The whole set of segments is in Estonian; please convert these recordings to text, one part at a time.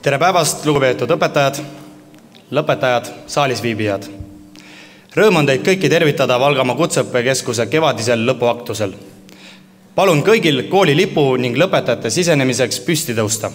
Tere päevast, lugupeetud õpetajad, lõpetajad, saalis viibijad. Rõõm on teid kõiki tervitada Valgamaa Kutseõppekeskuse kevadisel lõpuaktusel. Palun kõigil kooli lipu ning lõpetajate sisenemiseks püsti tõusta.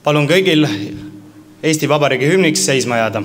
Palun kõigil Eesti Vabariigi hümniks seisma jääda.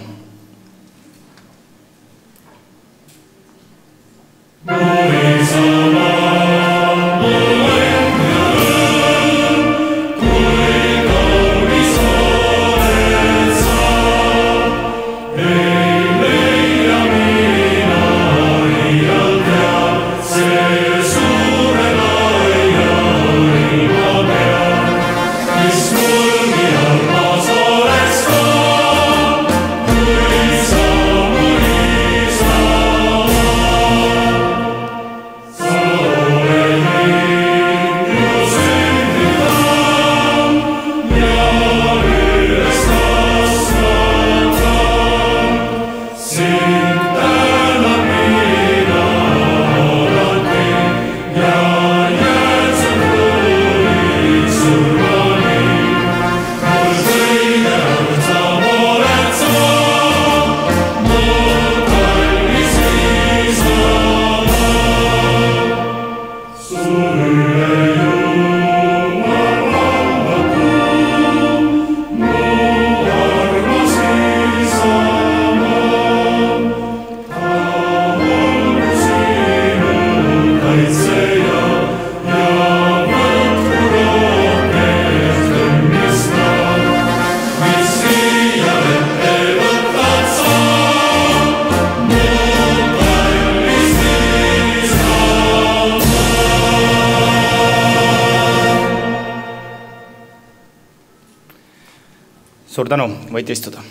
Suur tänu, võite istuda.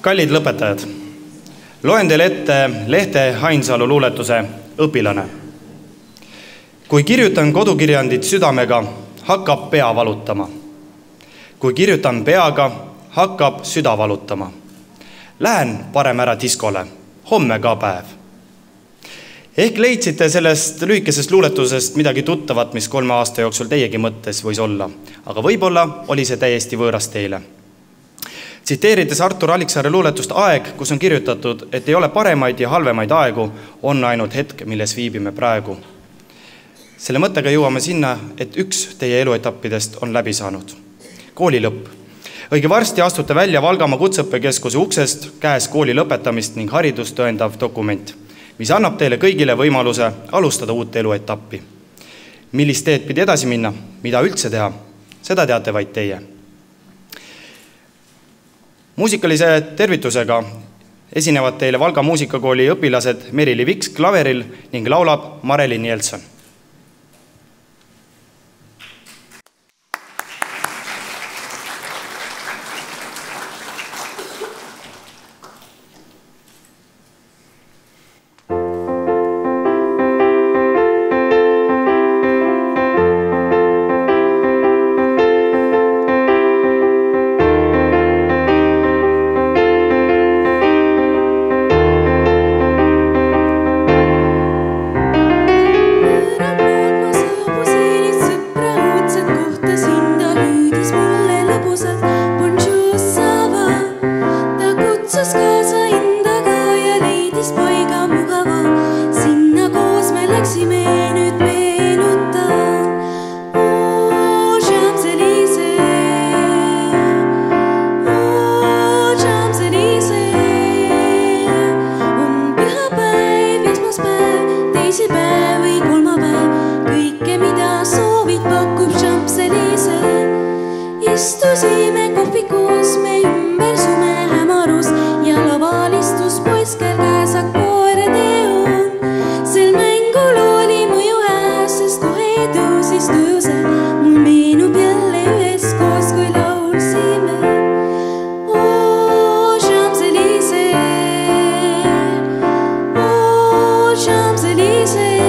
Kallid lõpetajad, loen teile ette Lehte Hainsalu luuletuse Õpilane. Kui kirjutan kodukirjandit südamega, hakkab pea valutama. Kui kirjutan peaga, hakkab süda valutama. Lähen parem ära diskole, homme ka päev. Ehk leidsite sellest lühikesest luuletusest midagi tuttavat, mis 3 aasta jooksul teiegi mõttes võis olla, aga võib-olla oli see täiesti võõras teile. Tsiteerides Artur Alliksaare luuletust Aeg, kus on kirjutatud, et ei ole paremaid ja halvemaid aegu, on ainult hetk, milles viibime praegu. Selle mõttega jõuame sinna, et üks teie eluetappidest on läbi saanud. Kooli lõpp. Õige varsti astute välja Valgamaa Kutseõppekeskuse uksest, käes kooli lõpetamist ning haridust tõendav dokument, mis annab teile kõigile võimaluse alustada uut eluetappi. Millist teed pidi edasi minna, mida üldse teha, seda teate vaid teie. Muusikalise tervitusega esinevad teile Valga muusikakooli õpilased Merili Viks klaveril ning laulab Mareli Nielsen. Istusime kohvikus, me ümber sume hämarus ja laval istus poiss, kel käes akoorde on. Sel mängul oli mõju hää, sest kohe tõusis tujuse. Mul meenub jälle üheskoos, kui laulsime. Oh, Champs-Élysées, oh, Champs-Élysées.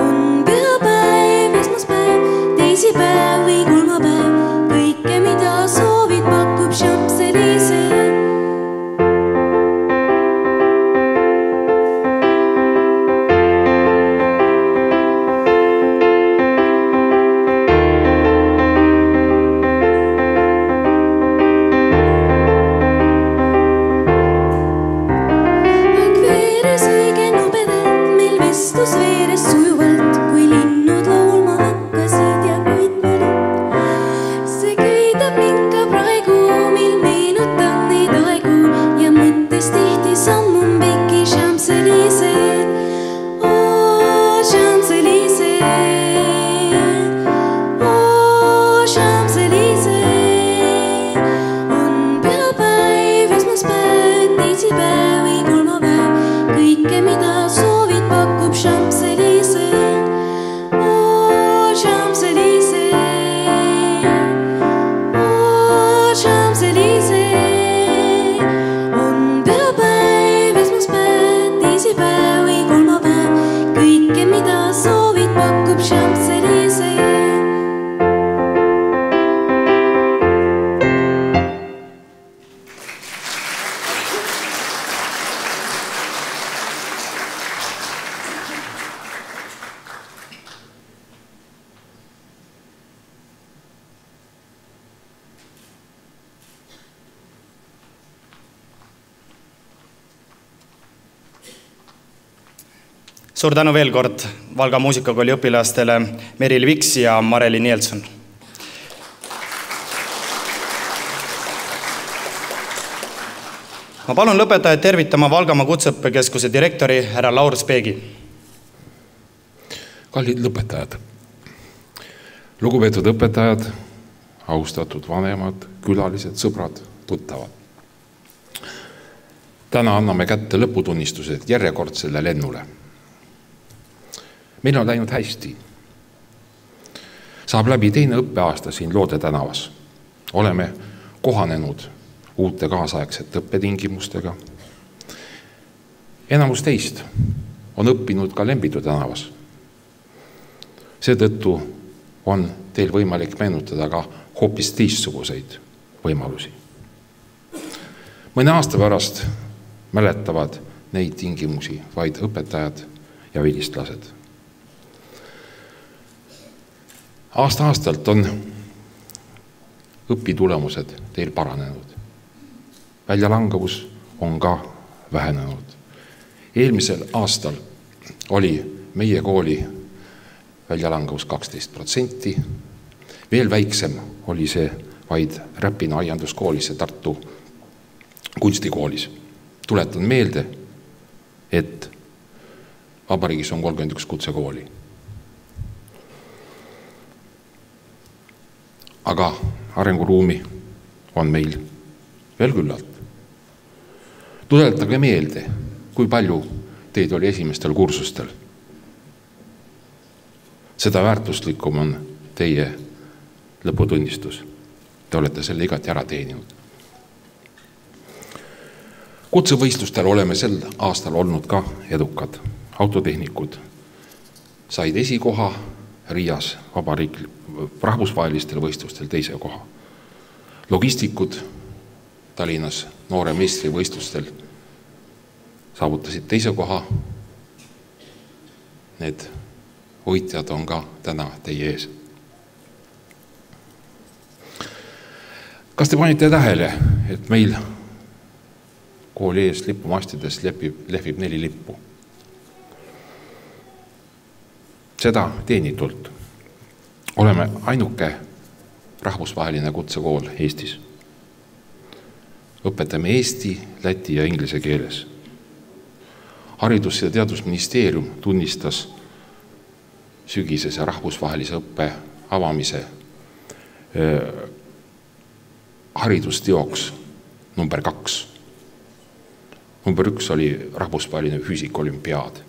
On pühapäev, esmaspäev, teisipäev või kolmapäev. Kõike, mida soovid, pakub Champs-Élysées. Aeg veeres õige nobedalt, meil vestlus veeres sujuvalt, kui linnud laulma hakkasid ja kuid see köidab mind ka praegu, mil meenutan neid aegu ja mõttes tihti sammun pikki Champs-Élysées. Oh, Champs-Élysées, oh, Champs-Élysées. On pühapäev, esmaspäev, teisipäev või kolmapäev. Kõike, mida soovid, pakub Champs-Élysées. Oh, Champs-Élysées, oh, Champs-Élysées. On pühapäev, esmaspäev, teisipäev või kolmapäev. Kõike, mida soovid, pakub Champs-Élysées. Suur tänu veel kord Valga muusikakooli õpilastele Merili Viks ja Mareli Nielsen. Ma palun lõpetajad tervitama Valgamaa Kutseõppekeskuse direktori härra Laur Speegi. Kallid lõpetajad, lugupeetud õpetajad, austatud vanemad, külalised, sõbrad, tuttavad. Täna anname kätte lõputunnistused järjekordsele lennule. Meil on läinud hästi. Saab läbi teine õppeaasta siin Loode tänavas. Oleme kohanenud uute kaasaegsete õppetingimustega. Enamus teist on õppinud ka Lembitu tänavas. Seetõttu on teil võimalik meenutada ka hoopis teistsuguseid võimalusi. Mõne aasta pärast mäletavad neid tingimusi vaid õpetajad ja vilistlased. Aasta-aastalt on õpitulemused teil paranenud. Väljalangavus on ka vähenenud. Eelmisel aastal oli meie kooli väljalangevus 12%. Veel väiksem oli see vaid Räpina aianduskoolis ja Tartu kunstikoolis. Tuletan meelde, et vabariigis on 31 kutsekooli. Aga arenguruumi on meil veel küllalt. Tuletage meelde, kui palju teid oli esimestel kursustel. Seda väärtuslikum on teie lõputunnistus. Te olete selle igati ära teeninud. Kutsevõistlustel oleme sel aastal olnud ka edukad. Autotehnikud said esikoha, Riias rahvusvahelistel võistlustel teise koha. Logistikud Tallinnas noore meistri võistlustel saavutasid teise koha. Need võitjad on ka täna teie ees. Kas te panite tähele, et meil kooli ees lipumastides lehvib 4 lippu? Seda teenitult. Oleme ainuke rahvusvaheline kutsekool Eestis. Õpetame eesti, läti ja inglise keeles. Haridus- ja Teadusministeerium tunnistas sügisese rahvusvahelise õppe avamise haridusteoks number 2. Number 1 oli rahvusvaheline füüsikaolümpiaad.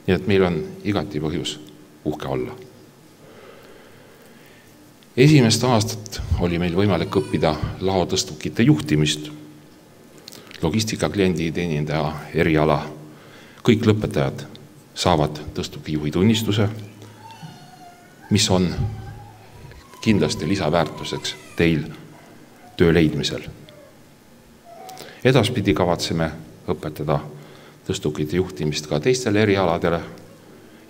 Nii et meil on igati põhjus uhke olla. Esimest aastat oli meil võimalik õppida laotõstukite juhtimist, logistika kliendi teenindaja eriala. Kõik lõpetajad saavad tõstukijuhi tunnistuse, mis on kindlasti lisaväärtuseks teil töö leidmisel. Edaspidi kavatseme õpetada tõstukite juhtimist ka teistele erialadele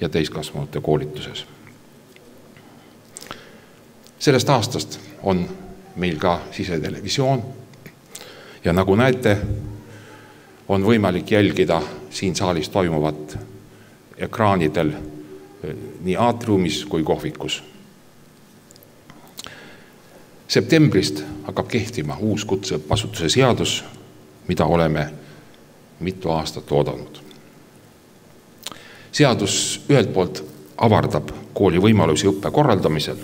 ja täiskasvanute koolituses. Sellest aastast on meil ka sisetelevisioon ja nagu näete, on võimalik jälgida siin saalis toimuvat ekraanidel nii aatriumis kui kohvikus. Septembrist hakkab kehtima uus kutseõppeasutuse seadus, mida oleme mitu aastat oodanud. Seadus ühelt poolt avardab kooli võimalusi õppe korraldamisel,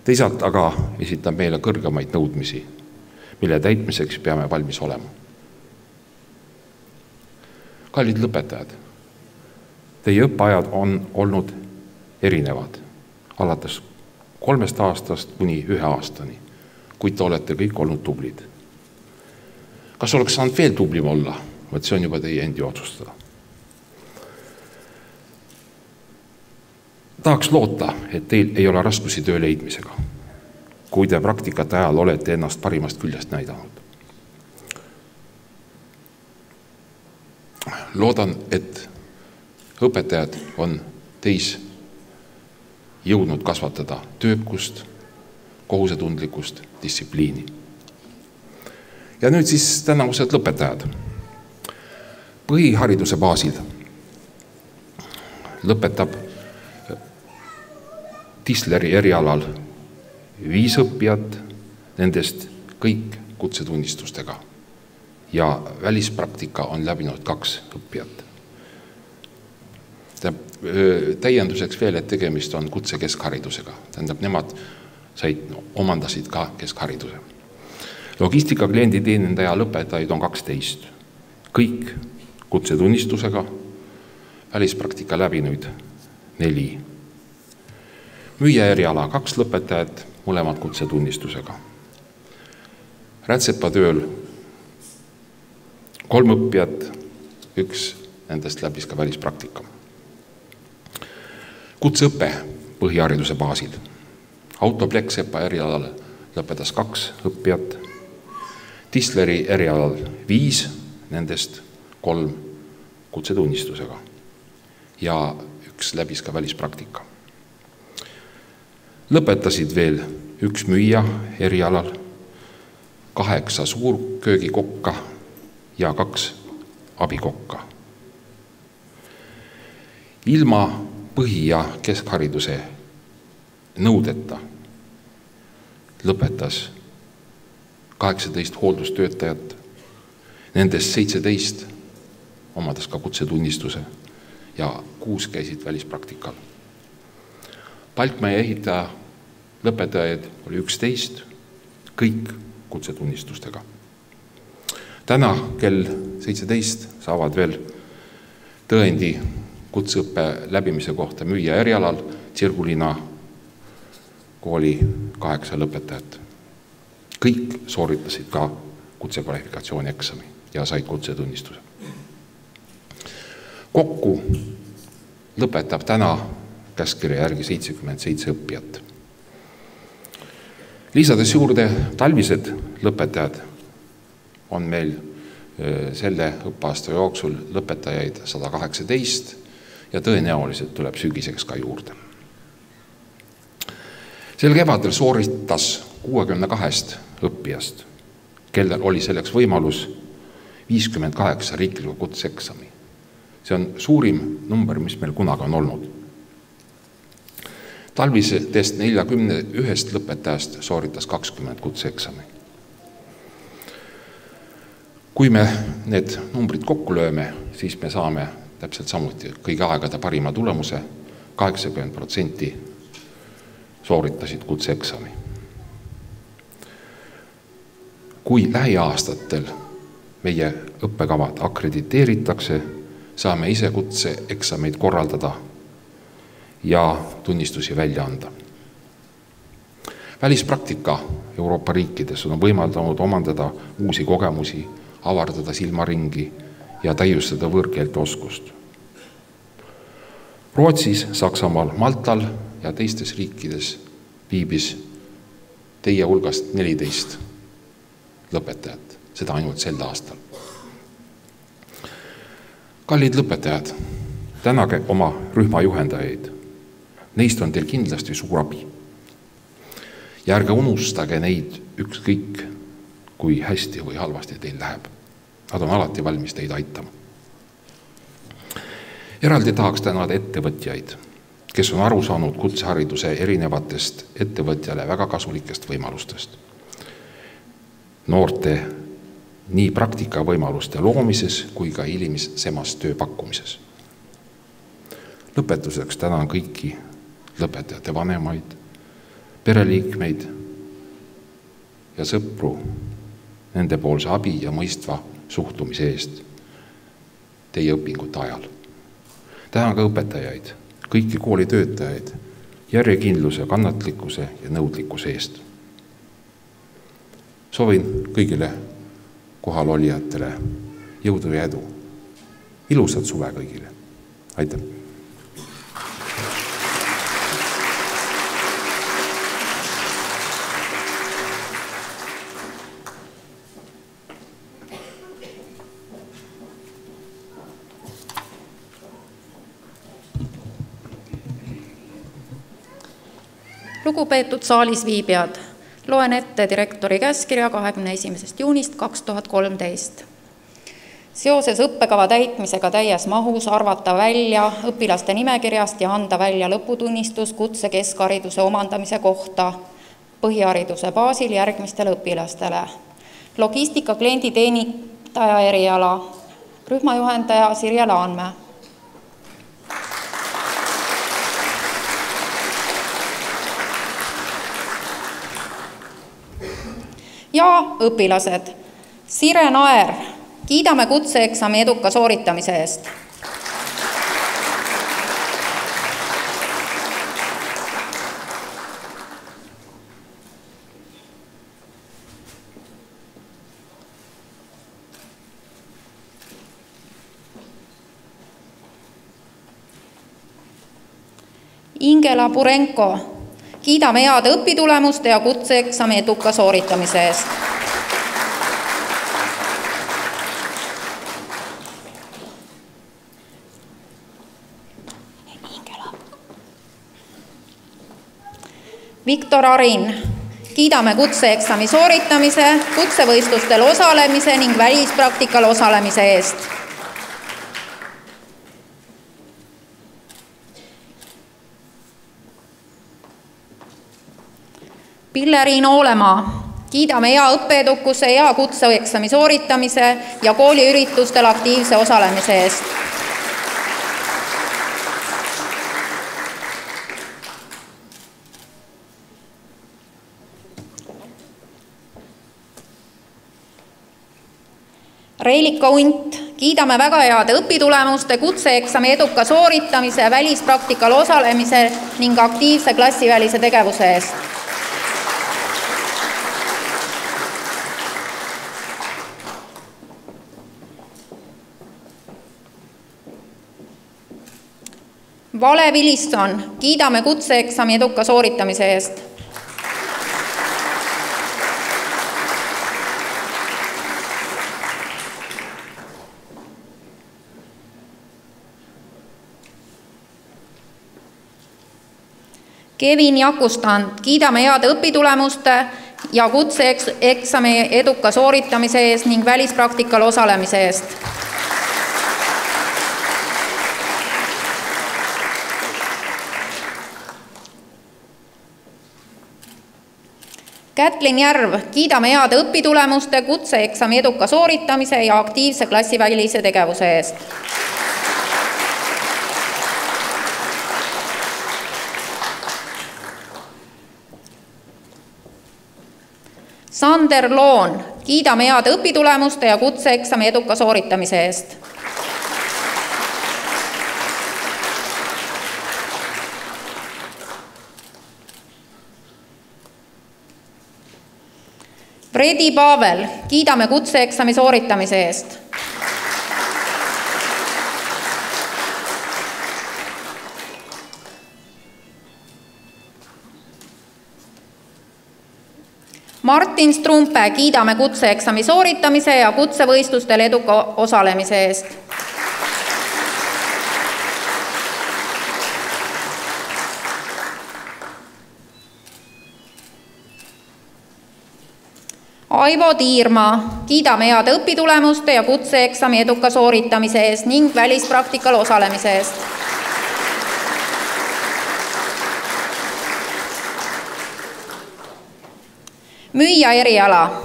teisalt aga esitab meile kõrgemaid nõudmisi, mille täitmiseks peame valmis olema. Kallid lõpetajad, teie õppeajad on olnud erinevad, alates 3 aastast kuni 1 aastani, kuid te olete kõik olnud tublid. Kas oleks saanud veel tublim olla? Võt see on juba teie endi otsustada. Tahaks loota, et teil ei ole raskusi töö leidmisega, kui te praktikate ajal olete ennast parimast küljest näidanud. Loodan, et õpetajad on teis jõudnud kasvatada töökust, kohusetundlikkust, distsipliini. Ja nüüd siis tänavused lõpetajad. Põhihariduse baasil lõpetab Tisleri erialal 5 õppijat, nendest kõik kutsetunnistustega ja välispraktika on läbinud 2 õppijat. Täienduseks veel, et tegemist on kutse keskharidusega. Tähendab, nemad omandasid ka keskhariduse. Logistika kliendi teenindaja lõpetajaid on 12. Kõik kutsetunnistusega, välispraktika läbinud 4. Müüja eriala 2 lõpetajat, mõlemad kutsetunnistusega. Rätsepatööl 3 õppijat, 1 nendest läbis ka välispraktika. Kutseõppe põhihariduse baasil. Autopleksepa erialal lõpetas 2 õppijat, Tisleri erialal 5, nendest 3 kutsetunnistusega ja 1 läbis ka välispraktika. Lõpetasid veel 1 müüja erialal, 8 suurköögikokka ja 2 abikokka. Ilma põhi- ja keskhariduse nõudeta lõpetas 18 hooldustöötajat, nendest 17 omades ka kutsetunnistuse ja 6 käisid välispraktikal. Palkmäe ehitaja lõpetajaid oli 11, kõik kutsetunnistustega. Täna kell 17 saavad veel tõendi kutseõppe läbimise kohta müüa erialal Tsirgulina kooli 8 lõpetajat. Kõik sooritasid ka kutsekvalifikatsiooni eksami ja said kutsetunnistuse. Kokku lõpetab täna käskkirja järgi 77 õppijat. Lisades juurde talvised lõpetajad on meil selle õppeaasta jooksul lõpetajaid 118 ja tõenäoliselt tuleb sügiseks ka juurde. Sel kevadel sooritas 62 õppijast, kellel oli selleks võimalus 58 riikliku kutseeksami. See on suurim number, mis meil kunagi on olnud. Talvisetest 41 lõpetajast sooritas 20 kutseeksami. Kui me need numbrid kokku lööme, siis me saame täpselt samuti kõigi aegade parima tulemuse, 80% sooritasid kutseeksami. Kui lähiaastatel meie õppekavad akrediteeritakse, saame ise kutseeksameid korraldada ja tunnistusi välja anda. Välispraktika Euroopa riikides on võimaldanud omandada uusi kogemusi, avardada silmaringi ja täiustada võõrkeelte oskust. Rootsis, Saksamaal, Maltal ja teistes riikides viibis teie hulgast 14 lõpetajat, seda ainult sel aastal. Kallid lõpetajad, tänage oma rühma juhendajaid. Neist on teil kindlasti suur abi. Ja ärge unustage neid ükskõik, kui hästi või halvasti teil läheb. Nad on alati valmis teid aitama. Eraldi tahaks tänada ettevõtjaid, kes on aru saanud kutsehariduse erinevatest ettevõtjale väga kasulikest võimalustest. Noorte nii praktikavõimaluste loomises kui ka hilisemas töö pakkumises. Lõpetuseks tänan kõiki lõpetajate vanemaid, pereliikmeid ja sõpru nende poolse abi ja mõistva suhtumise eest teie õpingute ajal. Tänan ka õpetajaid, kõiki koolitöötajaid järjekindluse, kannatlikkuse ja nõudlikkuse eest. Soovin kõigile kohal olijatele jõudu ja edu. Ilusat suve kõigile. Aitäh! Lugupeetud saalis viibijad, loen ette direktori käskkirja 21. juunist 2013. Seoses õppekava täitmisega täies mahus arvata välja õpilaste nimekirjast ja anda välja lõputunnistus kutse keskhariduse omandamise kohta põhihariduse baasil järgmistele õpilastele. Logistika klienditeenindaja eriala, rühmajuhendaja Sirje Laanmäe. Ja õpilased, Sire Naer, kiidame kutseeksami eduka sooritamise eest. Ingela Purenko, kiidame heade õpitulemuste ja kutseeksami eduka sooritamise eest. Viktor Arin, kiidame kutseeksami sooritamise, kutsevõistlustel osalemise ning välispraktikal osalemise eest. Pilleriin Oolemaa, kiidame hea õppeedukuse, hea kutseeksami sooritamise ja kooliüritustel aktiivse osalemise eest. Reelika Unt, kiidame väga heade õpitulemuste, kutseeksami eduka sooritamise, välispraktikal osalemise ning aktiivse klassivälise tegevuse eest. Vale Vilisson, kiidame kutseeksami eduka sooritamise eest. Kevin Jakustand, kiidame heade õpitulemuste ja kutseeksami eduka sooritamise eest ning välispraktikal osalemise eest. Kätlin Järv, kiidame heade õpitulemuste, kutseeksami eduka sooritamise ja aktiivse klassivälise tegevuse eest. Sander Loon, kiidame heade õpitulemuste ja kutseeksami eduka sooritamise eest. Fredi Pavel, kiidame kutseeksami sooritamise eest. Martin Strumpe, kiidame kutseeksami sooritamise ja kutsevõistlustel eduka osalemise eest. Aivo Tiirma, kiidame heade õpitulemuste ja kutseeksami eduka sooritamise eest ning välispraktikal osalemise eest. Müüja eriala.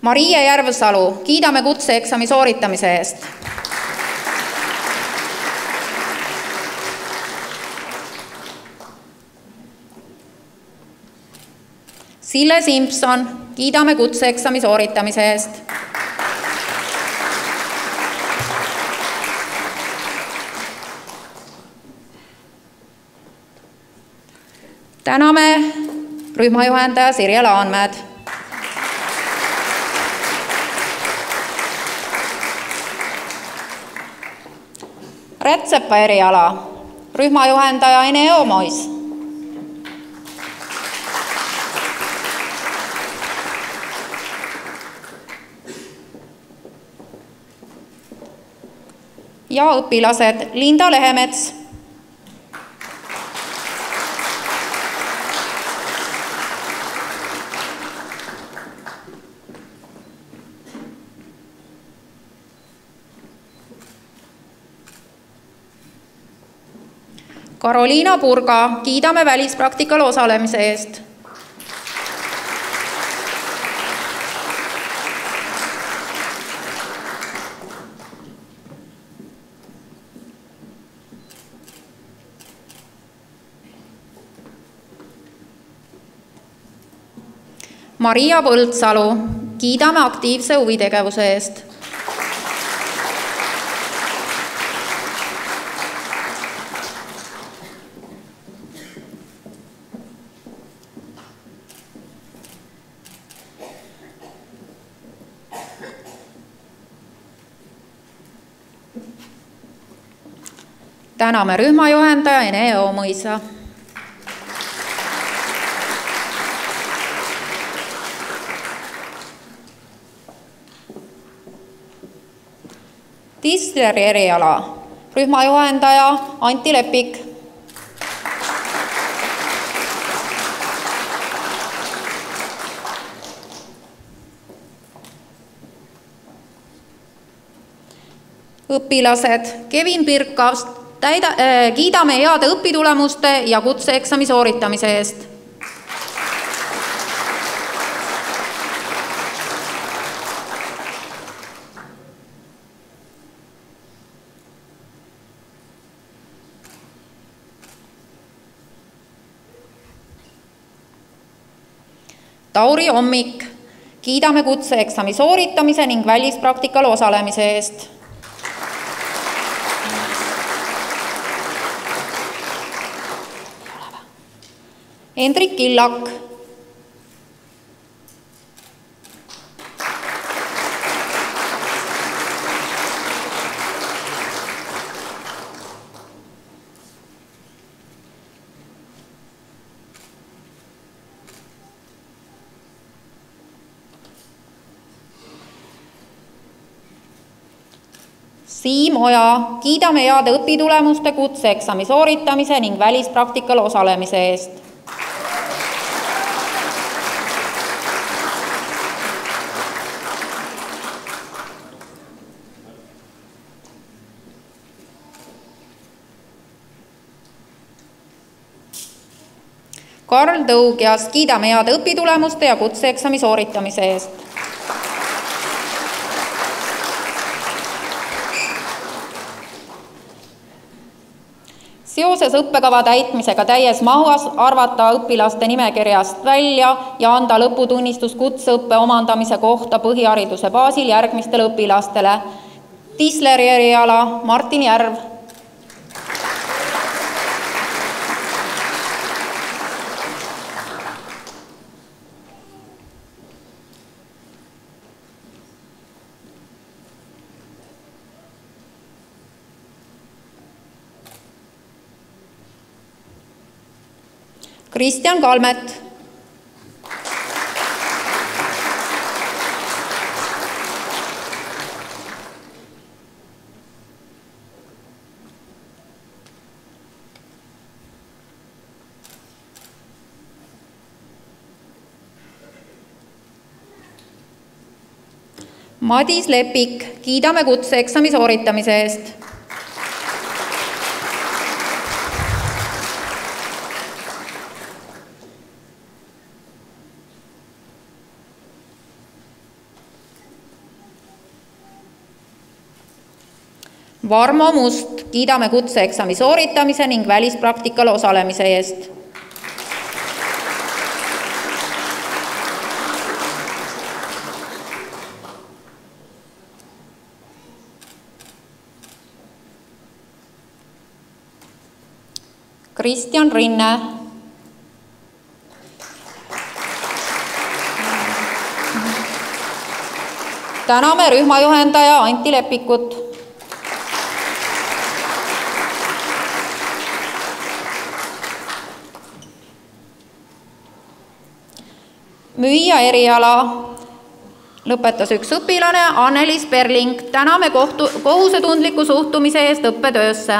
Marie Järvsalu, kiidame kutseeksami sooritamise eest. Sille Simson, kiidame kutseeksami sooritamise eest. Täname rühmajuhendaja Sirje Laanmäed. Rätsepa eriala, rühmajuhendaja Ene Oomois. Ja õpilased Linda Lehemets, Karoliina Purga, kiidame välispraktikal osalemise eest. Maria Põldsalu, kiidame aktiivse huvitegevuse eest. Täname rühmajuhendaja Ene Oomõisa. Tisleri eriala, rühmajuhendaja Anti Lepik. Õpilased Kevin Pirkavst, kiidame heade õpitulemuste ja kutseeksami sooritamise eest. Tauri Hommik, kiidame kutseeksami sooritamise ning välispraktikal osalemise eest. Hendrik Killak, Siim Oja, kiidame heade õpitulemuste kutseeksami sooritamise ning välispraktikal osalemise eest. Karl Tõugjas, kiidame heade õpitulemuste ja kutseeksami sooritamise eest. Seoses õppekava täitmisega täies mahus arvata õpilaste nimekirjast välja ja anda lõputunnistus kutseõppe omandamise kohta põhihariduse baasil järgmistele õpilastele. Tisleri eriala Martin Järv, Kristjan Kalmet, Madis Lepik, kiidame kutseeksami sooritamise eest. Varmo Must, kiidame kutseeksami sooritamise ning välispraktikal osalemise eest. Kristjan Rinne, täname rühmajuhendaja Anti Lepikut. Müüja eriala lõpetas üks õpilane, Anneliis Perling, täname kohusetundliku suhtumise eest õppetöösse.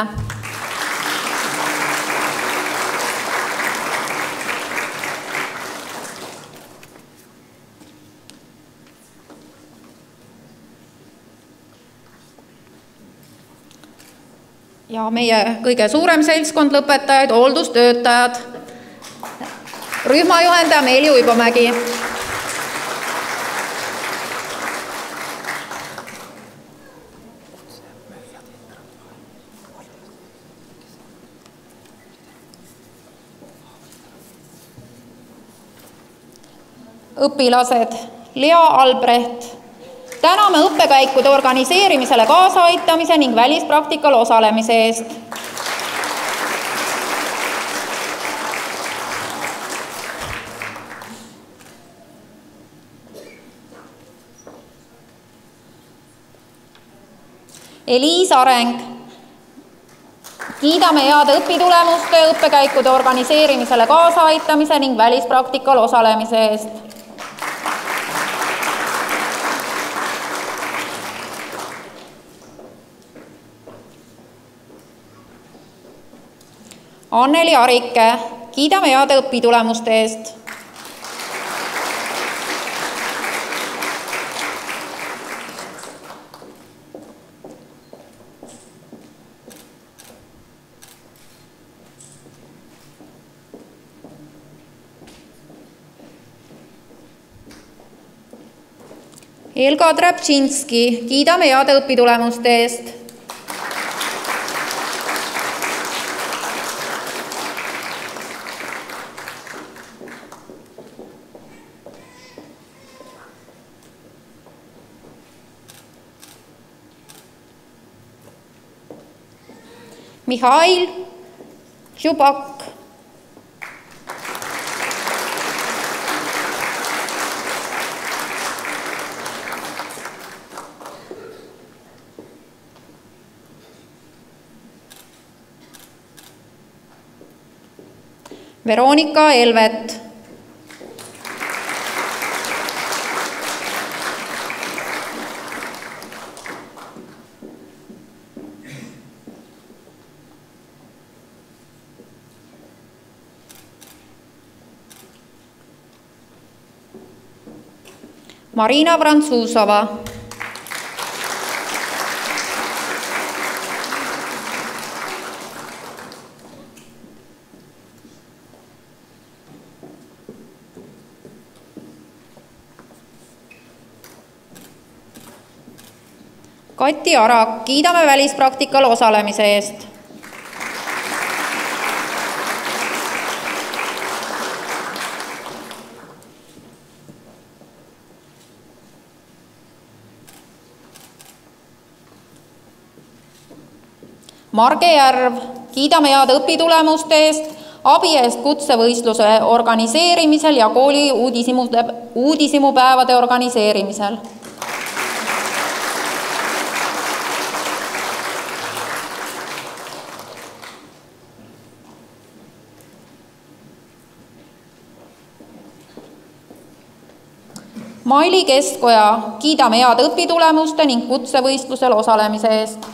Ja meie kõige suurem seltskond lõpetajaid, hooldustöötajad, rühmajuhendaja Meeli Uibomägi. Õpilased Lea Albrecht, täname õppekäikude organiseerimisele kaasaaitamise ning välispraktikal osalemise eest. Eliis Areng, kiidame heade õpitulemuste õppekäikude organiseerimisele kaasaaitamise ning välispraktikal osalemise eest. Anneli Arike, kiidame heade õpitulemuste eest. Elga Trapčinski, kiidame heade õpitulemuste eest. Mihhail Žubak, Veronika Elvet, Marina Prantsusova, Kati Arak, kiidame välispraktikal osalemise eest. Marge Järv, kiidame head õpitulemuste eest, abi eest kutsevõistluse organiseerimisel ja kooli uudishimupäevade organiseerimisel. Maili Kestkoja, kiidame head õpitulemuste ning kutsevõistlusel osalemise eest.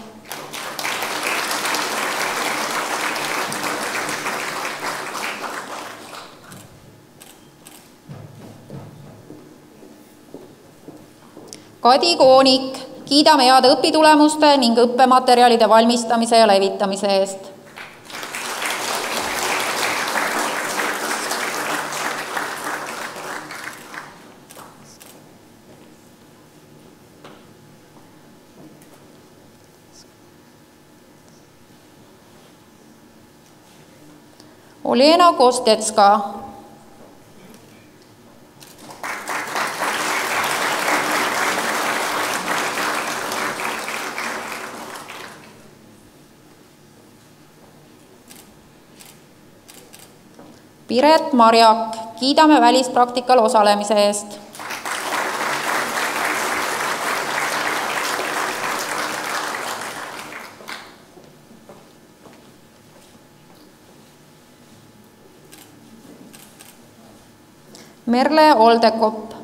Kadi Koonik, kiidame head õpitulemuste ning õppematerjalide valmistamise ja levitamise eest. Olena Kostetska, Piret Marjak, kiidame välispraktikal osalemise eest. Merle Oldekopp,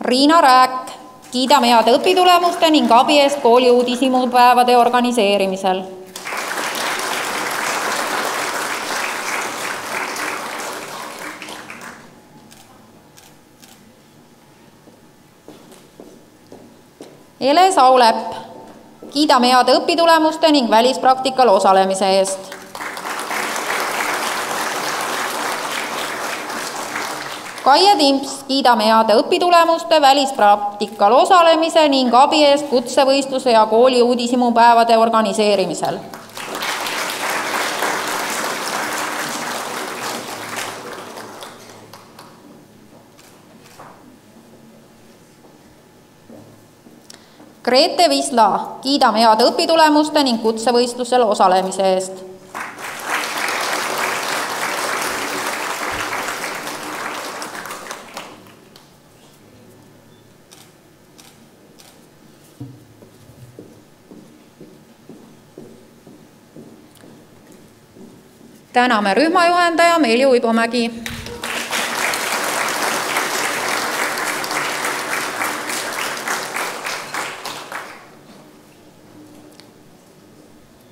Riina Rääk, kiidame head õpitulemuste ning abi eest kooli uudishimupäevade organiseerimisel. Ele Saulep, kiidame head õpitulemuste ning välispraktikal osalemise eest. Kaie Timps, kiidame heade õpitulemuste, välispraktikal osalemise ning abi eest kutsevõistluse ja kooli uudishimupäevade organiseerimisel. Grete Visla, kiidame heade õpitulemuste ning kutsevõistlusel osalemise eest. Täname rühmajuhendaja Meeli Uibomägi.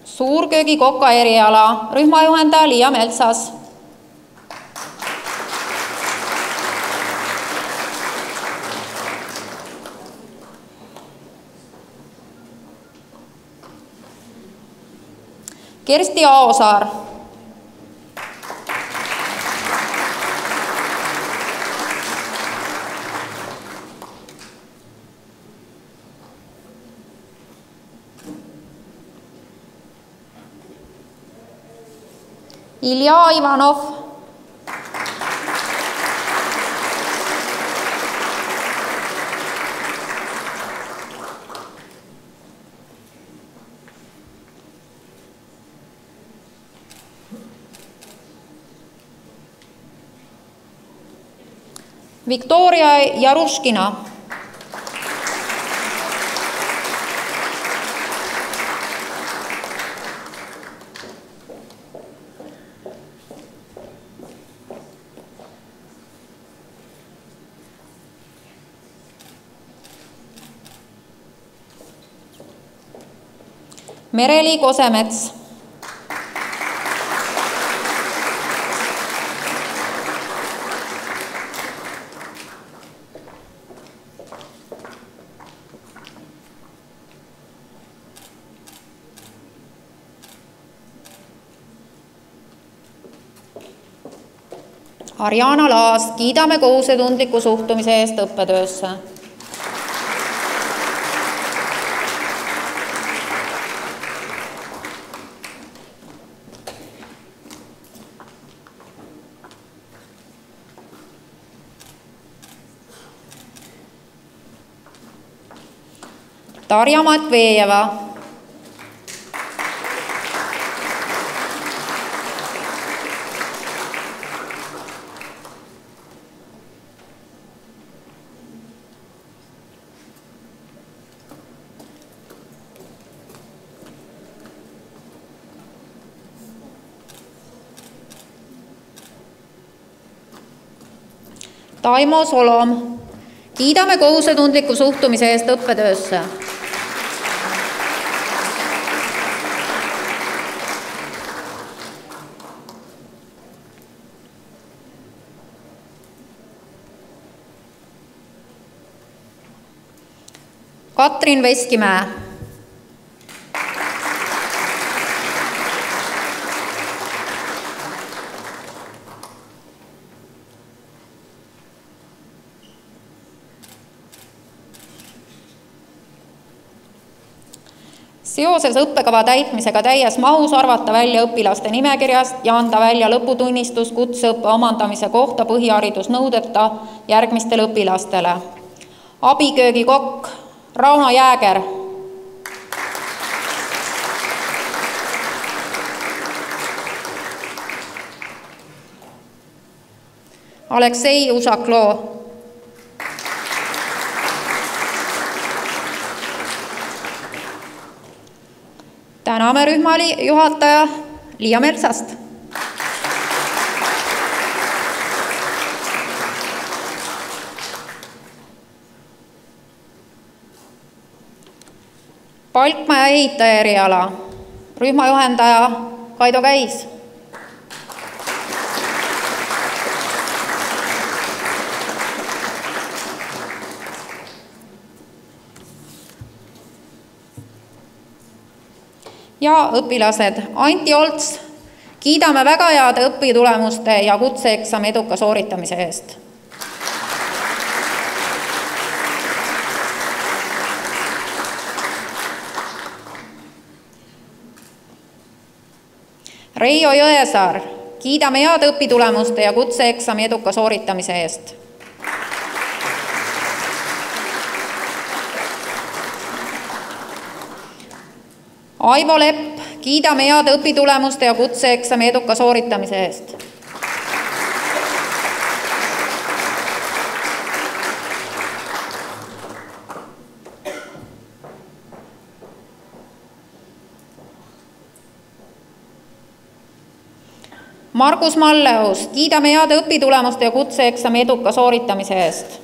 Suurköögikoka eriala, rühmajuhendaja Liia Melsas. Kersti Aosaar. Ilja Ivanov. Viktoria Jaruškina. Mereli Kosemets. Arjana Laas, kiidame kohusetundliku suhtumise eest õppetöösse. Tarja Matvejeva. Taimo Solom, kiidame kohusetundliku suhtumise eest õppetöösse. Katrin Veskimäe. Seoses õppekava täitmisega täies mahus arvata välja õpilaste nimekirjast ja anda välja lõputunnistus kutseõppe omandamise kohta põhiharidusnõudeta järgmistele õpilastele. Abiköögikokk Rauno Jääger. Aleksei Usaklo. Täname rühma juhataja Liia Metsast. Palkmaja ehitaja eriala, rühmajuhendaja Kaido Käis. Ja õpilased, Anti Olts, kiidame väga heade õpitulemuste ja kutseeksami eduka sooritamise eest. Reijo Jõesaar, kiidame heade õpitulemuste ja kutseeksami eduka sooritamise eest. Aivo Lepp, kiidame heade õpitulemuste ja kutseeksami eduka sooritamise eest. Margus Malleus, kiidame heade õpitulemuste ja kutseeksami eduka sooritamise eest.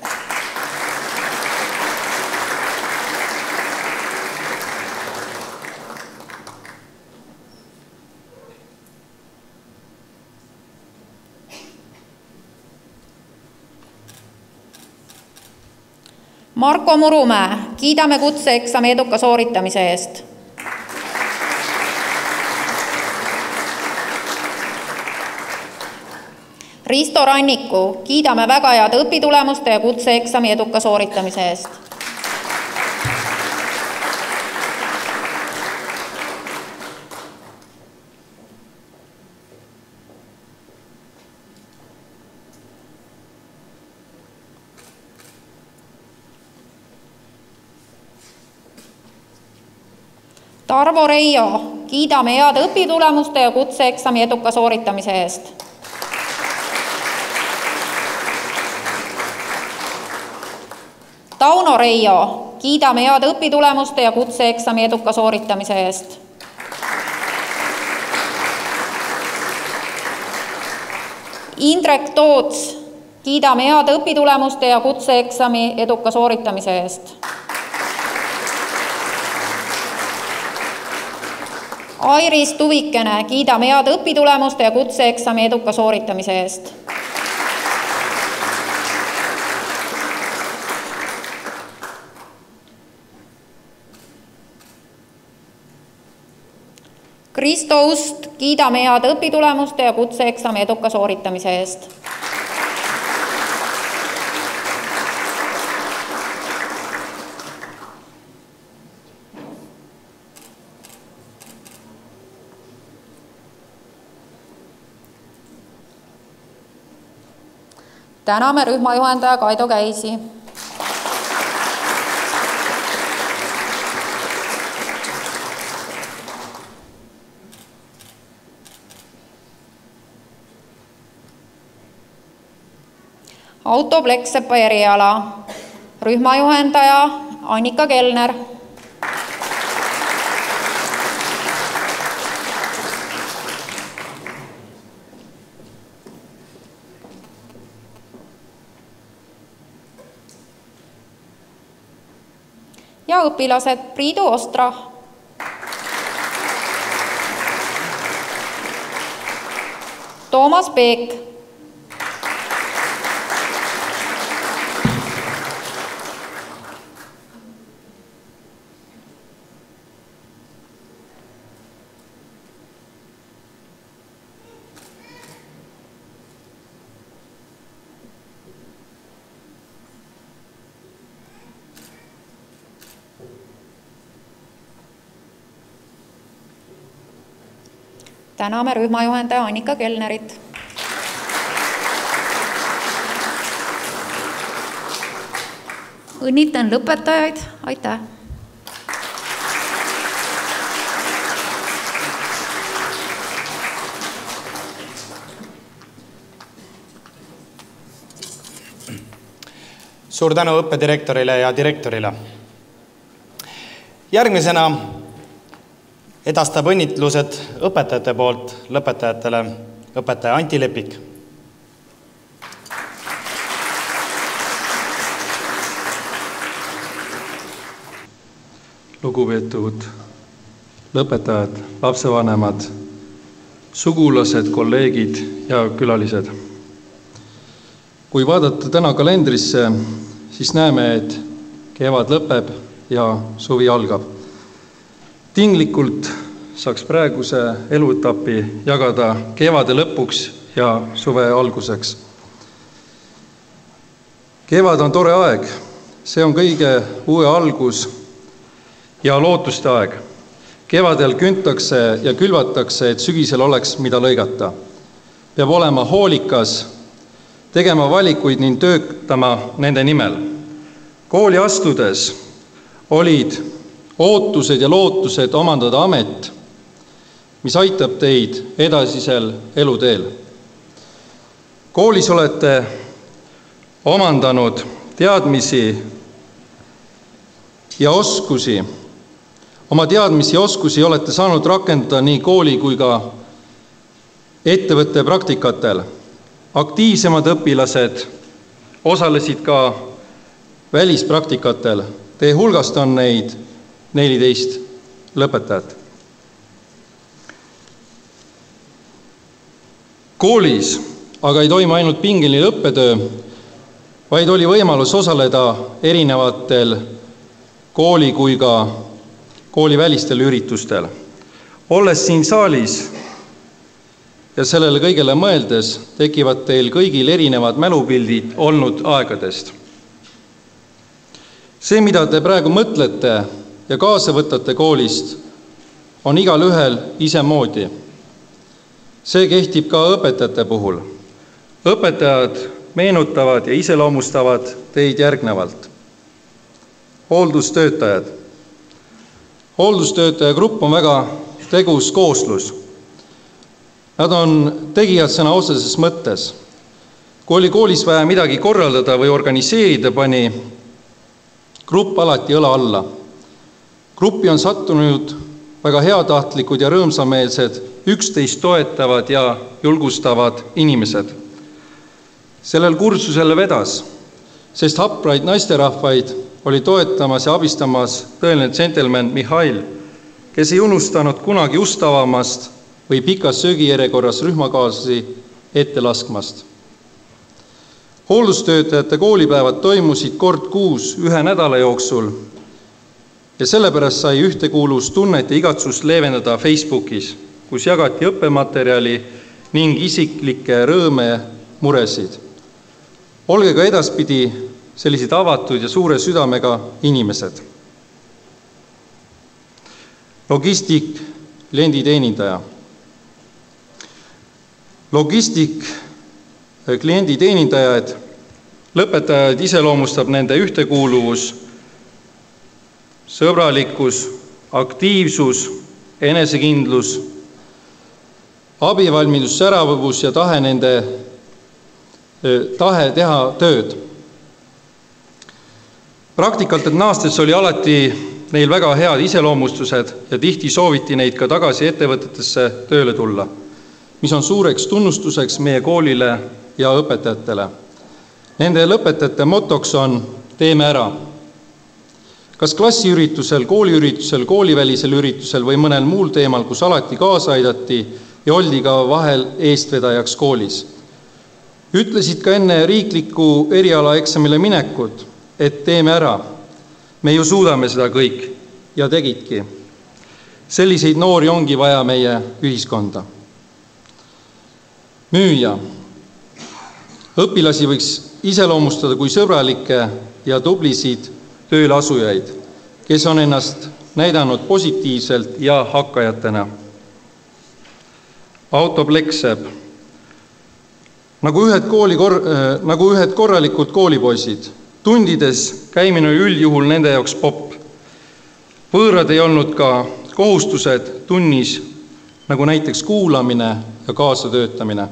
Marko Murumäe, kiidame kutseeksami eduka sooritamise eest. Risto Ranniku, kiidame väga heade õpitulemuste ja kutseeksami eduka sooritamise eest. Tarvo Reio, kiidame heade õpitulemuste ja kutseeksami eduka sooritamise eest. Tauno Reio, kiidame heade õpitulemuste ja kutseeksami eduka sooritamise eest. Indrek Toots, kiidame heade õpitulemuste ja kutseeksami eduka sooritamise eest. Airis Tuvikene, kiidame heade õpitulemuste ja kutseeksami eduka sooritamise eest. Kristo Ust, kiidame heade õpitulemuste ja kutseeksami eduka sooritamise eest. Täname rühmajuhendaja Kaido Käisi. Auto Pleksepa eriala, rühmajuhendaja Annika Kellner. Ja õpilased Priidu Ostra. Toomas Peek. Täname rühmajuhendaja Annika Kellnerit. Õnnitan lõpetajaid, aitäh! Suur tänu õppedirektorile ja direktorile. Järgmisena edastab õnnitlused õpetajate poolt lõpetajatele õpetaja Anti Lepik. Lugupeetud lõpetajad, lapsevanemad, sugulased, kolleegid ja külalised. Kui vaadata täna kalendrisse, siis näeme, et kevad lõpeb ja suvi algab. Tinglikult saaks praeguse eluetapi jagada kevade lõpuks ja suve alguseks. Kevad on tore aeg, see on kõige uue algus ja lootuste aeg. Kevadel küntakse ja külvatakse, et sügisel oleks mida lõigata. Peab olema hoolikas, tegema valikuid ning töötama nende nimel. Kooli astudes olid ootused ja lootused omandada amet, mis aitab teid edasisel eluteel. Koolis olete omandanud teadmisi ja oskusi. Oma teadmisi ja oskusi olete saanud rakendada nii kooli kui ka ettevõtte praktikatel. Aktiivsemad õpilased osalesid ka välispraktikatel. Teie hulgast on neid 14 lõpetajat. Koolis aga ei toimu ainult pingeline õppetöö, vaid oli võimalus osaleda erinevatel kooli kui ka koolivälistel üritustel. Olles siin saalis ja sellele kõigele mõeldes, tekivad teil kõigil erinevad mälupildid olnud aegadest. See, mida te praegu mõtlete ja kaasa võtate koolist, on igal ühel isemoodi. See kehtib ka õpetajate puhul. Õpetajad meenutavad ja iseloomustavad teid järgnevalt. Hooldustöötajad. hooldustöötaja grupp on väga tegus kooslus. Nad on tegijad sõna otseses mõttes. Kui oli koolis vaja midagi korraldada või organiseerida, pani grupp alati õla alla. Gruppi on sattunud väga heatahtlikud ja rõõmsameelsed, üksteist toetavad ja julgustavad inimesed. Sellel kursusel vedas, sest hapraid naisterahvaid oli toetamas ja abistamas tõeline džentelmen Mihhail, kes ei unustanud kunagi ust avamast või pikas söögijärjekorras rühmakaaslasi ette laskmast. Hooldustöötajate koolipäevad toimusid kord kuus 1 nädala jooksul ja sellepärast sai ühtekuuluvustunnet ja igatsust leevendada Facebookis, kus jagati õppematerjali ning isiklikke rõõme muresid. Olge ka edaspidi sellised avatud ja suure südamega inimesed. Logistik, klienditeenindaja. Logistik, klienditeenindajaid, lõpetajaid iseloomustab nende ühtekuuluvus, sõbralikkus, aktiivsus, enesekindlus, abivalmidus, säravus ja tahe teha tööd. Praktikalt naastes oli alati neil väga head iseloomustused ja tihti sooviti neid ka tagasi ettevõtetesse tööle tulla, mis on suureks tunnustuseks meie koolile ja õpetajatele. Nende lõpetajate motoks on teeme ära. Kas klassiüritusel, kooliüritusel, koolivälisel üritusel või mõnel muul teemal, kus alati kaasa aidati ja oldi ka vahel eestvedajaks koolis. Ütlesid ka enne riikliku erialaeksamile minekut, et teeme ära. Me ju suudame seda kõik ja tegidki. Selliseid noori ongi vaja meie ühiskonda. Müüja. Õpilasi võiks iseloomustada kui sõbralikke ja tublisid tööle asujaid, kes on ennast näidanud positiivselt ja hakkajatena. Auto plekseb. Nagu ühed korralikud koolipoisid, tundides käimine oli üldjuhul nende jaoks popp. Võõrad ei olnud ka kohustused tunnis, nagu näiteks kuulamine ja kaasatöötamine.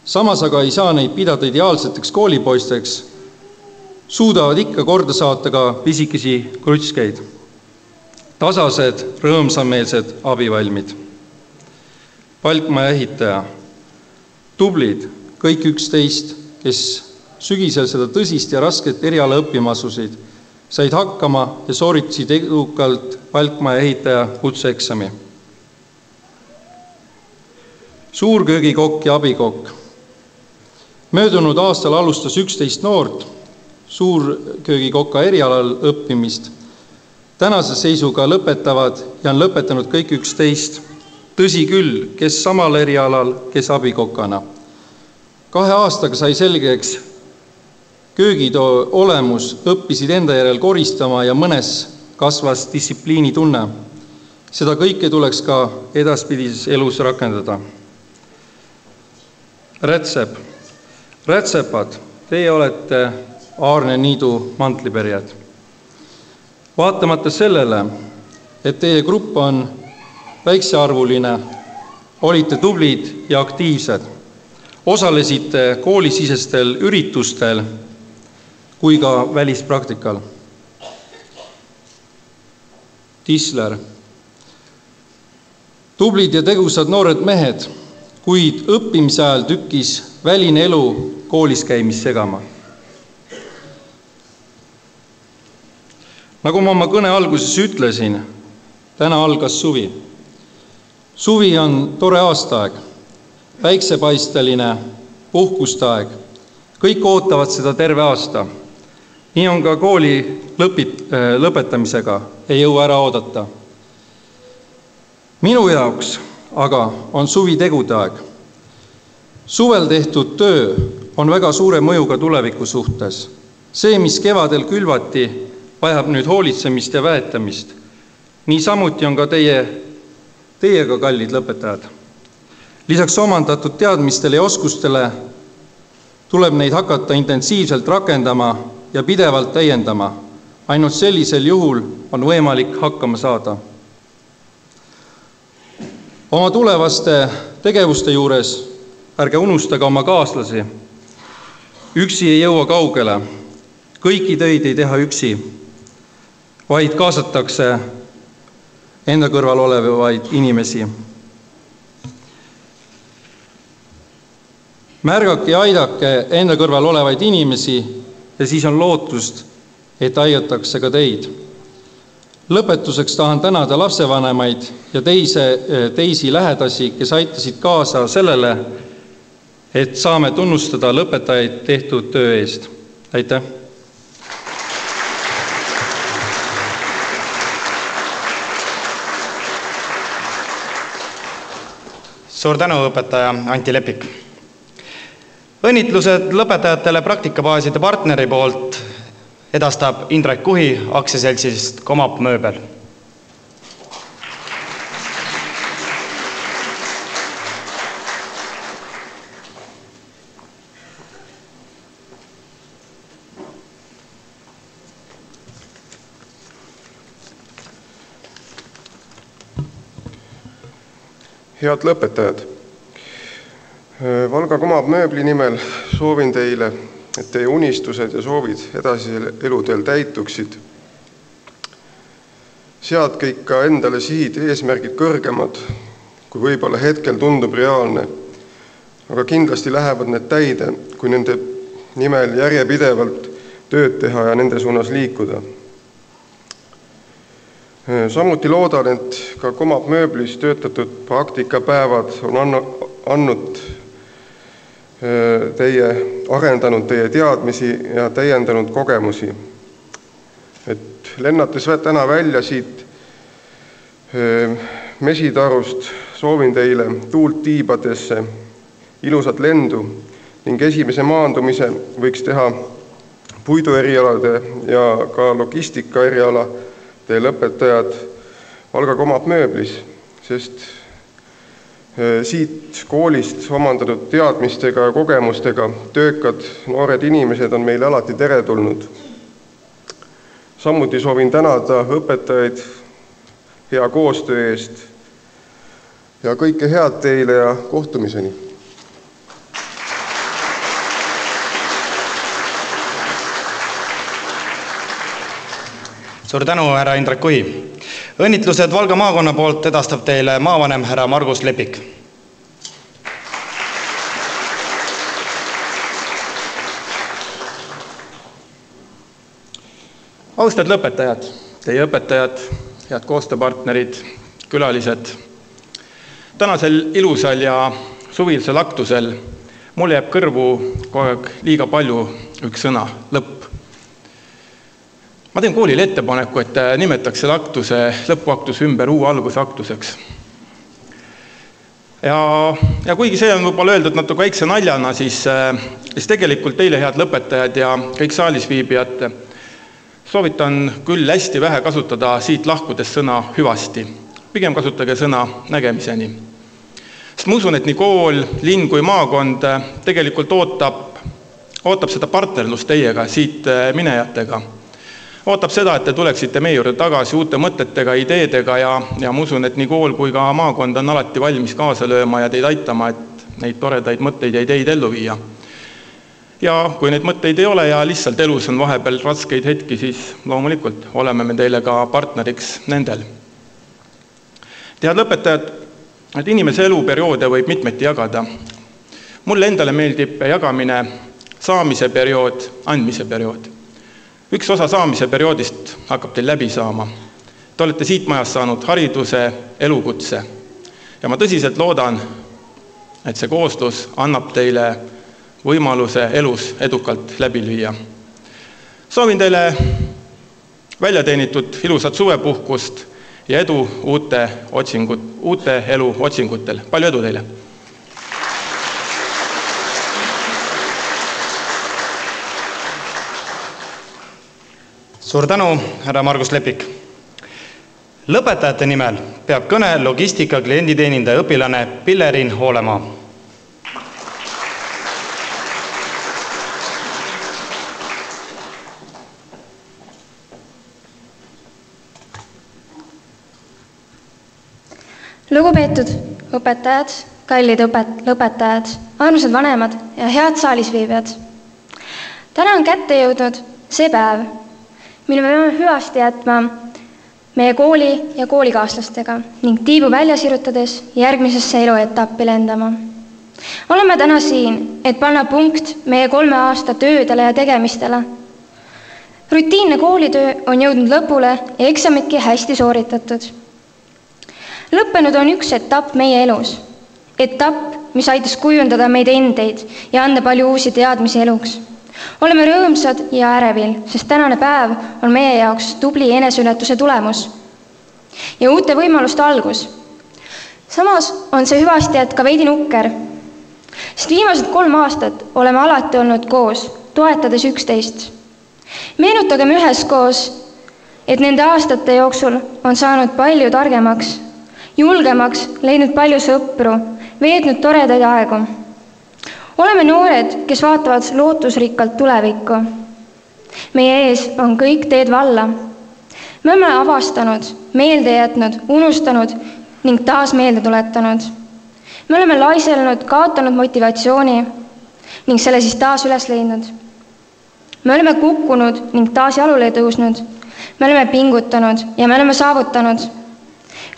Samas aga ei saa neid pidada ideaalseteks koolipoisteks, suudavad ikka korda saata ka pisikesi krutskeid. Tasased, rõõmsameelsed, abivalmid. Palkmaja ehitaja. Tublid, kõik 11, kes sügisel seda tõsist ja rasket eriala õppima asusid, said hakkama ja sooritasid edukalt palkmaja ehitaja kutseeksami. Suurköögikokk ja abikokk. Möödunud aastal alustas 11 noort suurköögikoka erialal õppimist. Tänase seisuga lõpetavad ja on lõpetanud kõik 11. Tõsi küll, kes samal erialal, kes abikokana. 2 aastaga sai selgeks köögitoo olemus, õppisid enda järel koristama ja mõnes kasvas distsipliini tunne. Seda kõike tuleks ka edaspidises elus rakendada. Rätsep. Rätsepad, teie olete Aarne Niidu mantliperjad. Vaatamata sellele, et teie grupp on väiksearvuline, olite tublid ja aktiivsed. Osalesite koolisisestel üritustel kui ka välispraktikal. Tisler. Tublid ja tegusad noored mehed, kuid õppimise ajal tükkis väline elu koolis käimist segama. Nagu ma oma kõne alguses ütlesin, täna algas suvi. Suvi on tore aastaaeg, päiksepaisteline, puhkustaeg. Kõik ootavad seda terve aasta. Nii on ka kooli lõpetamisega, ei jõua ära oodata. Minu jaoks aga on suvi tegude aeg. Suvel tehtud töö on väga suure mõjuga tuleviku suhtes. See, mis kevadel külvati, vajab nüüd hoolitsemist ja väetamist. Nii samuti on ka teiega kallid lõpetajad. Lisaks omandatud teadmistele ja oskustele tuleb neid hakata intensiivselt rakendama ja pidevalt täiendama, ainult sellisel juhul on võimalik hakkama saada. Oma tulevaste tegevuste juures ärge unustage oma kaaslasi. Üksi ei jõua kaugele. Kõiki töid ei teha üksi, vaid kaasatakse enda kõrval olevaid inimesi. Märgake ja aidake enda kõrval olevaid inimesi ja siis on lootust, et aidatakse ka teid. Lõpetuseks tahan tänada lapsevanemaid ja teisi lähedasi, kes aitasid kaasa sellele, et saame tunnustada lõpetajaid tehtud töö eest. Aitäh! Suur tänu, õpetaja Anti Lepik. Õnnitlused lõpetajatele praktikabaaside partneri poolt edastab Indrek Kuhi aktsiaseltsist Komap Mööbel. Head lõpetajad, Valga Komab Mööbli nimel soovin teile, et teie unistused ja soovid edasisel eluteel täituksid. Seadke ikka endale sihid eesmärgid kõrgemad, kui võib-olla hetkel tundub reaalne, aga kindlasti lähevad need täide, kui nende nimel järjepidevalt tööd teha ja nende suunas liikuda. Samuti loodan, et ka Komab Mööblis töötatud praktikapäevad on andnud arendanud teie teadmisi ja täiendanud kogemusi. Et lennates täna välja siit mesitarust soovin teile tuult tiibadesse, ilusat lendu ning esimese maandumise võiks teha puiduerialade ja ka logistika eriala teie lõpetajad Valga Komab Mööblis, sest siit koolist omandatud teadmistega ja kogemustega töökad noored inimesed on meile alati teretulnud. Samuti soovin tänada õpetajaid hea koostöö eest ja kõike head teile ja kohtumiseni. Suur tänu, härra Indrek Kuhi. Õnnitlused Valga maakonna poolt edastab teile maavanem härra Margus Lepik. Austad lõpetajad, teie õpetajad, head koostööpartnerid, külalised. Tänasel ilusal ja suvisel aktusel mul jääb kõrvu kogu aeg liiga palju üks sõna, lõpp. Ma teen koolile ettepaneku, et nimetaks selle aktuse, lõpuaktuse ümber uue alguse aktuseks. Ja kuigi see on võib-olla öeldud natuke väikse naljana, siis tegelikult teile, head lõpetajad ja kõik saalis viibijad, soovitan küll hästi vähe kasutada siit lahkudes sõna hüvasti. Pigem kasutage sõna nägemiseni. Sest ma usun, et nii kool, linn kui maakond tegelikult ootab seda partnerlust teiega, siit minejatega. Ootab seda, et te tuleksite meie juurde tagasi uute mõtetega, ideedega ja ma usun, et nii kool kui ka maakond on alati valmis kaasa lööma ja teid aitama, et neid toredaid mõtteid ja ideid ellu viia. Ja kui neid mõtteid ei ole ja lihtsalt elus on vahepeal raskeid hetki, siis loomulikult oleme me teile ka partneriks nendel. Head lõpetajad, et inimese eluperioode võib mitmeti jagada. Mulle endale meeldib jagamine saamise periood, andmise periood. Üks osa saamise perioodist hakkab teil läbi saama. Te olete siit majas saanud hariduse, elukutse. Ja ma tõsiselt loodan, et see koostus annab teile võimaluse elus edukalt läbi lüüa. Soovin teile väljateenitud ilusat suvepuhkust ja edu uute elu otsingutel. Palju edu teile! Suur tänu, härra Margus Lepik. Lõpetajate nimel peab kõne logistika klienditeenindaja õpilane Pillerin Hoolemaa. Lugupeetud õpetajad, kallid lõpetajad, armsad vanemad ja head saalisviibijad. Täna on kätte jõudnud see päev, mil me peame hüvasti jätma meie kooli ja koolikaaslastega ning tiibu välja sirutades järgmisesse eluetappi lendama. Oleme täna siin, et panna punkt meie 3 aasta töödele ja tegemistele. Rutiinne koolitöö on jõudnud lõpule ja eksamitki hästi sooritatud. Lõppenud on üks etapp meie elus. Etapp, mis aitas kujundada meid endeid ja anda palju uusi teadmisi eluks. Oleme rõõmsad ja ärevil, sest tänane päev on meie jaoks tubli eneseületuse tulemus ja uute võimaluste algus. Samas on see hüvastijät ka veidi nukker, sest viimased 3 aastat oleme alati olnud koos, toetades üksteist. Meenutagem üheskoos, et nende aastate jooksul on saanud palju targemaks, julgemaks, leidnud palju sõpru, veetnud toredaid aegu. Oleme noored, kes vaatavad lootusrikkalt tulevikku. Meie ees on kõik teed valla. Me oleme avastanud, meelde jätnud, unustanud ning taas meelde tuletanud. Me oleme laiselnud, kaotanud motivatsiooni ning selle siis taas üles leidnud. Me oleme kukkunud ning taas jalule tõusnud. Me oleme pingutanud ja me oleme saavutanud.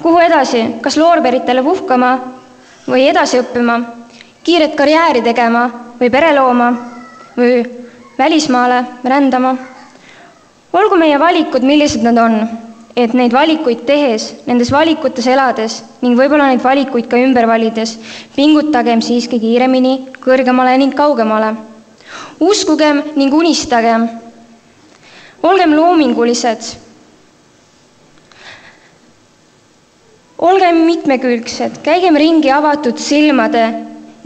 Kuhu edasi, kas loorberitele puhkama või edasi õppima, kiiret karjääri tegema või pere looma või välismaale rändama. Olgu meie valikud, millised nad on, et neid valikuid tehes, nendes valikutes elades ning võib-olla neid valikuid ka ümber valides, pingutagem siiski kiiremini, kõrgemale ning kaugemale. Uskugem ning unistagem. Olgem loomingulised. Olgem mitmekülgsed, käigem ringi avatud silmade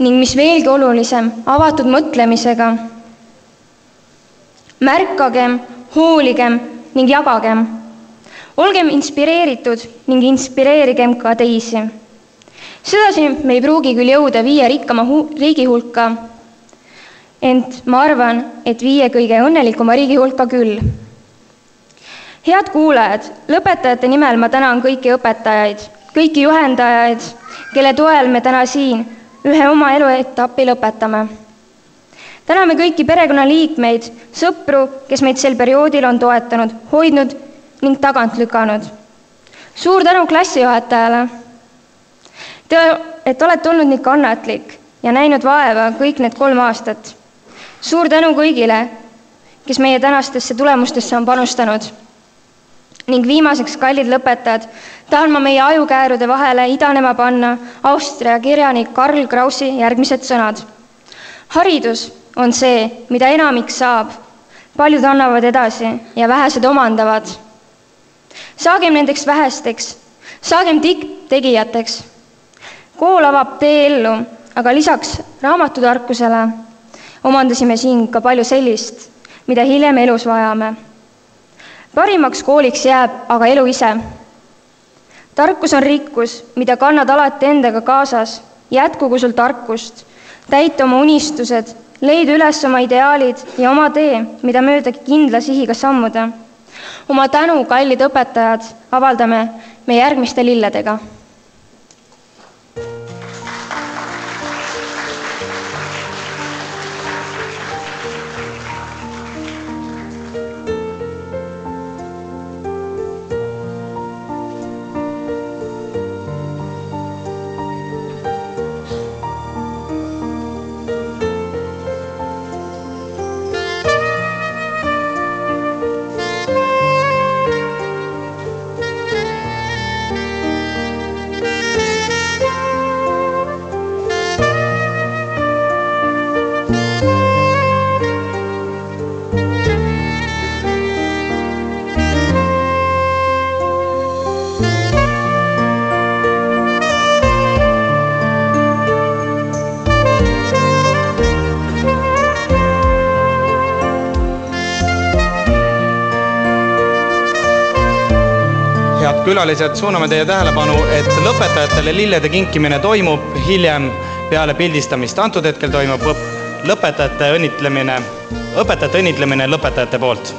ning mis veelgi olulisem, avatud mõtlemisega. Märkagem, hooligem ning jagagem. Olgem inspireeritud ning inspireerigem ka teisi. Sedasi me ei pruugi küll jõuda 5 rikkama riigi hulka, ent ma arvan, et 5 kõige õnnelikuma riigi hulka küll. Head kuulajad, lõpetajate nimel ma tänan kõiki õpetajaid, kõiki juhendajaid, kelle toel me täna siin ühe oma eluetappi lõpetame. Täname kõiki perekonnaliikmeid, sõpru, kes meid sel perioodil on toetanud, hoidnud ning tagant lükanud. Suur tänu klassijuhatajale, et olete olnud nii kannatlik ja näinud vaeva kõik need 3 aastat. Suur tänu kõigile, kes meie tänastesse tulemustesse on panustanud. Ning viimaseks, kallid lõpetajad, tahan ma meie ajukäärude vahele idanema panna Austria kirjanik Karl Krausi järgmised sõnad. Haridus on see, mida enamik saab, paljud annavad edasi ja vähesed omandavad. Saagem nendeks vähesteks, saagem tegijateks. Kool avab tee ellu, aga lisaks raamatutarkusele omandasime siin ka palju sellist, mida hiljem elus vajame. Parimaks kooliks jääb aga elu ise. Tarkus on rikkus, mida kannad alati endaga kaasas. Jätkugu sul tarkust, täita oma unistused, leida üles oma ideaalid ja oma tee, mida mööda kindla sihiga sammuda. Oma tänu, kallid õpetajad, avaldame me järgmiste lilledega. Külalised, suuname teie tähelepanu, et lõpetajatele lillede kinkimine toimub hiljem peale pildistamist. Antud hetkel toimub õpetajate õnnitlemine lõpetajate poolt.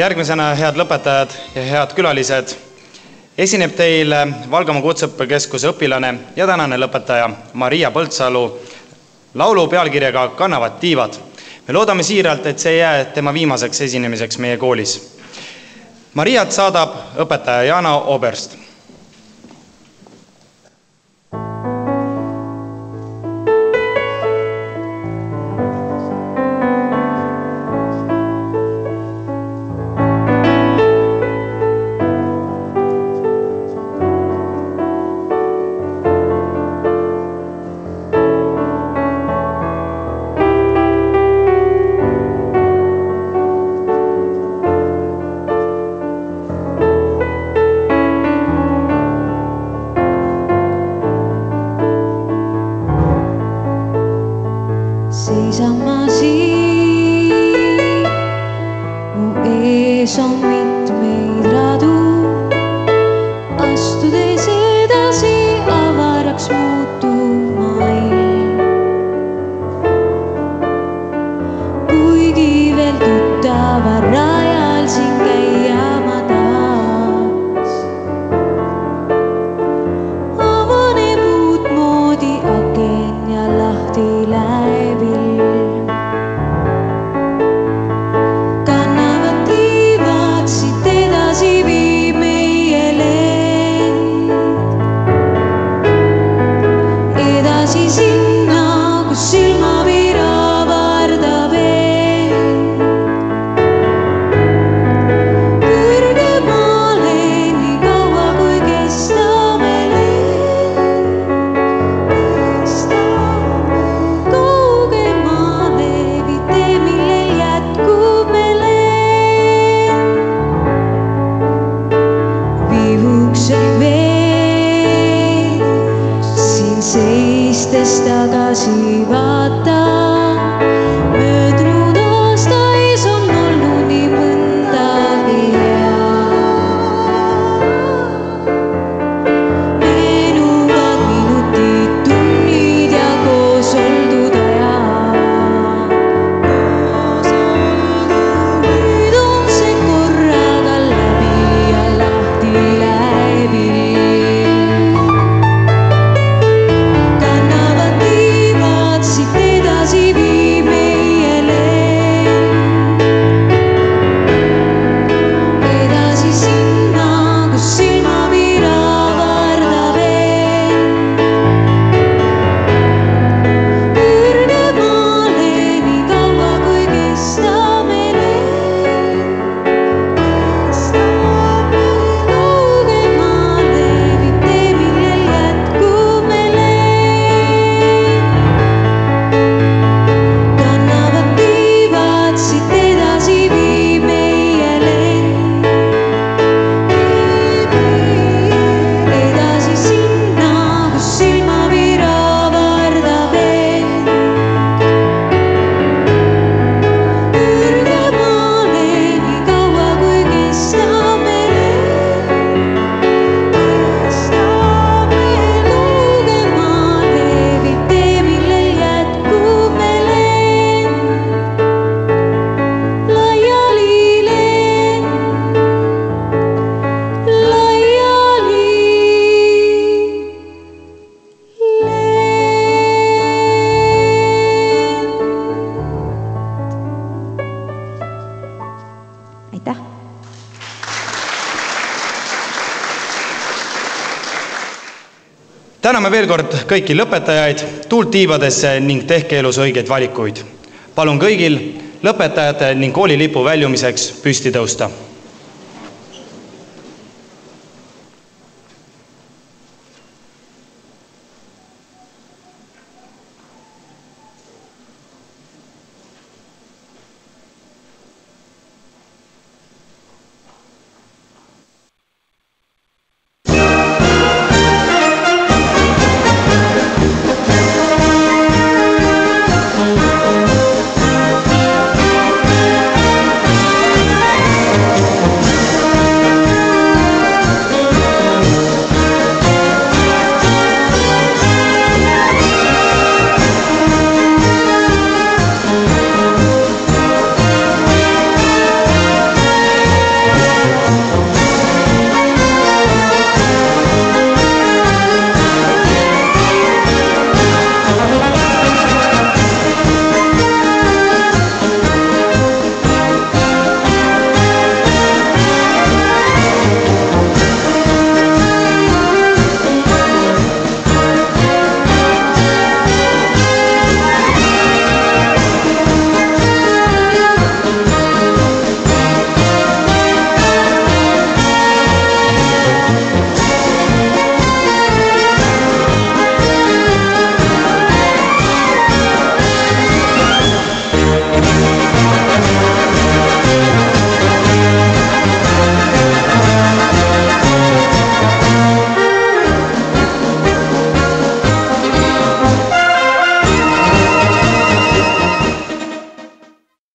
Järgmisena, head lõpetajad ja head külalised, esineb teile Valgamaa Kutseõppekeskuse õpilane ja tänane lõpetaja Maria Põldsalu laulu pealkirjaga Kannavad tiivad. Me loodame siiralt, et see jää tema viimaseks esinemiseks meie koolis. Mariat saadab õpetaja Jana Oberst. Kannavad tiivad Täname veel kord kõiki lõpetajaid, tuult tiibadesse ning tehke elus õigeid valikuid. Palun kõigil lõpetajate ning koolilipu väljumiseks püsti tõusta.